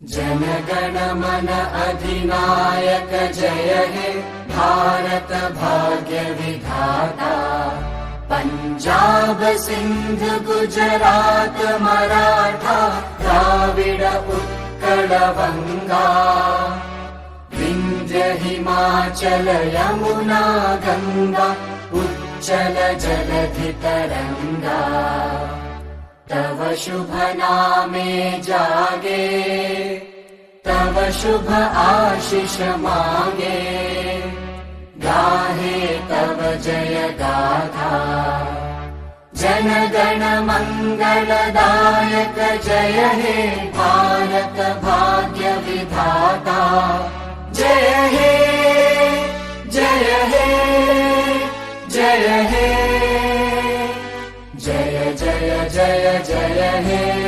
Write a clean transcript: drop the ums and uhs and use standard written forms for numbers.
जनगण मन अधिनायक जय हे भारत भाग्य विधाता। पंजाब सिंध गुजरात मराठा द्राविड उत्कल बंगा। विंध्य हिमाचल यमुना गंगा उच्चल जलधि तरंगा। तव शुभ नामे जागे तव शुभ आशीष मांगे। गाहे तव जय गाथा जनगण मंगलदायक जय हे भारत भाग्य विधाता। जय हे जय हे जय हे जय जय जय जय हे।